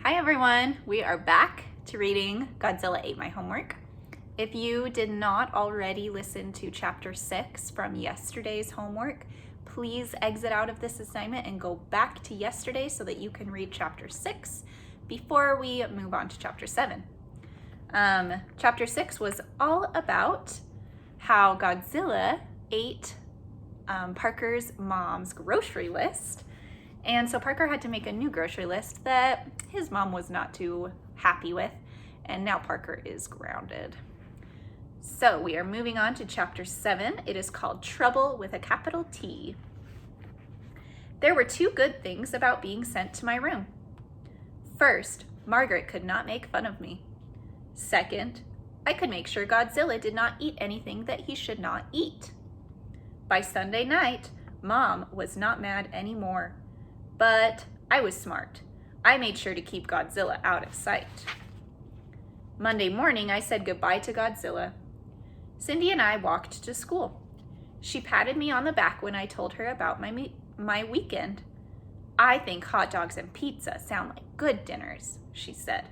Hi everyone, we are back to reading Godzilla Ate My Homework. If you did not already listen to chapter 6 from yesterday's homework, please exit out of this assignment and go back to yesterday so that you can read chapter 6 before we move on to chapter 7. Chapter 6 was all about how Godzilla ate Parker's mom's grocery list. And so Parker had to make a new grocery list that his mom was not too happy with, and now Parker is grounded. So we are moving on to chapter 7. It is called Trouble with a capital T. There were two good things about being sent to my room. First, Margaret could not make fun of me. Second, I could make sure Godzilla did not eat anything that he should not eat. By Sunday night, Mom was not mad anymore. But I was smart. I made sure to keep Godzilla out of sight. Monday morning, I said goodbye to Godzilla. Cindy and I walked to school. She patted me on the back when I told her about my weekend. I think hot dogs and pizza sound like good dinners, she said.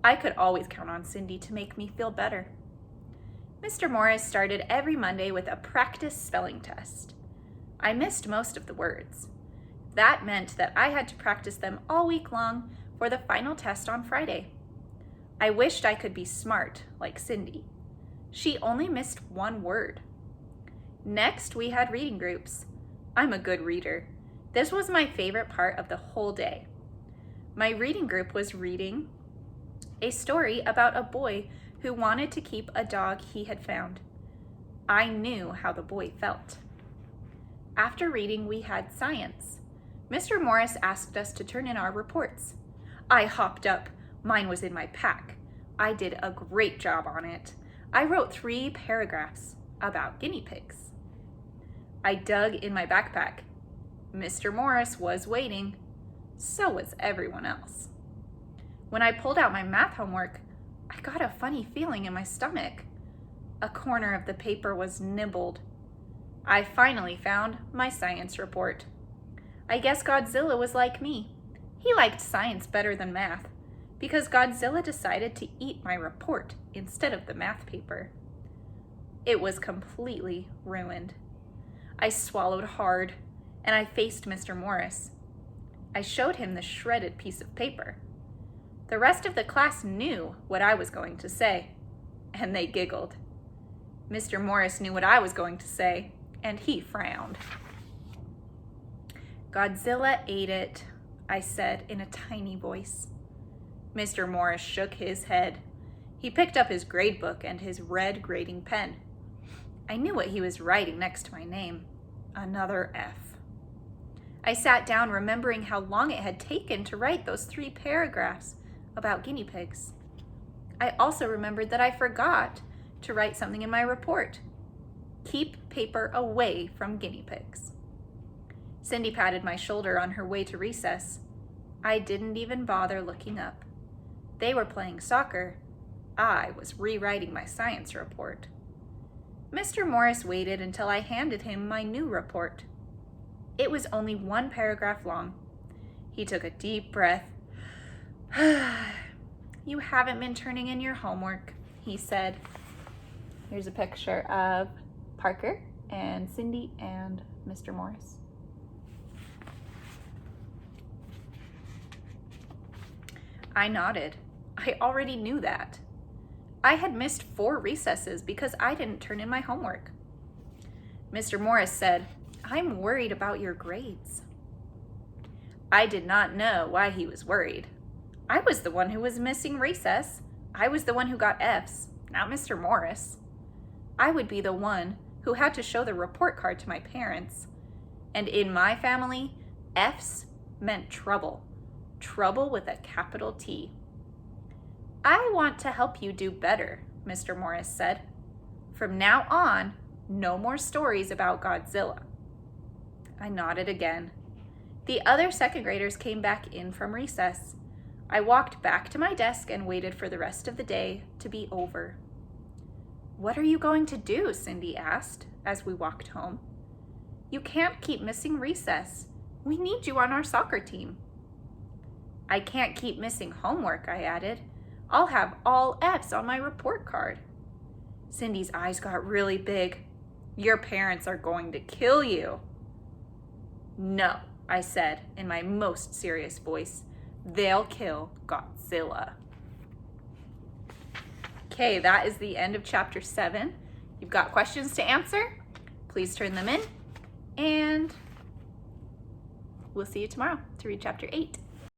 I could always count on Cindy to make me feel better. Mr. Morris started every Monday with a practice spelling test. I missed most of the words. That meant that I had to practice them all week long for the final test on Friday. I wished I could be smart like Cindy. She only missed one word. Next, we had reading groups. I'm a good reader. This was my favorite part of the whole day. My reading group was reading a story about a boy who wanted to keep a dog he had found. I knew how the boy felt. After reading, we had science. Mr. Morris asked us to turn in our reports. I hopped up. Mine was in my pack. I did a great job on it. I wrote 3 paragraphs about guinea pigs. I dug in my backpack. Mr. Morris was waiting. So was everyone else. When I pulled out my math homework, I got a funny feeling in my stomach. A corner of the paper was nibbled. I finally found my science report. I guess Godzilla was like me. He liked science better than math because Godzilla decided to eat my report instead of the math paper. It was completely ruined. I swallowed hard and I faced Mr. Morris. I showed him the shredded piece of paper. The rest of the class knew what I was going to say, and they giggled. Mr. Morris knew what I was going to say, and he frowned. Godzilla ate it, I said in a tiny voice. Mr. Morris shook his head. He picked up his grade book and his red grading pen. I knew what he was writing next to my name. Another F. I sat down remembering how long it had taken to write those 3 paragraphs about guinea pigs. I also remembered that I forgot to write something in my report. Keep paper away from guinea pigs. Cindy patted my shoulder on her way to recess. I didn't even bother looking up. They were playing soccer. I was rewriting my science report. Mr. Morris waited until I handed him my new report. It was only 1 paragraph long. He took a deep breath. You haven't been turning in your homework, he said. Here's a picture of Parker and Cindy and Mr. Morris. I nodded. I already knew that. I had missed 4 recesses because I didn't turn in my homework. Mr. Morris said, I'm worried about your grades. I did not know why he was worried. I was the one who was missing recess. I was the one who got Fs, not Mr. Morris. I would be the one who had to show the report card to my parents. And in my family, Fs meant trouble. Trouble with a capital T. I want to help you do better, Mr. Morris said. From now on, no more stories about Godzilla. I nodded again. The other second graders came back in from recess. I walked back to my desk and waited for the rest of the day to be over. What are you going to do? Cindy asked as we walked home. You can't keep missing recess. We need you on our soccer team. I can't keep missing homework, I added. I'll have all F's on my report card. Cindy's eyes got really big. Your parents are going to kill you. No, I said in my most serious voice. They'll kill Godzilla. Okay, that is the end of chapter 7. You've got questions to answer. Please turn them in, and we'll see you tomorrow to read chapter 8.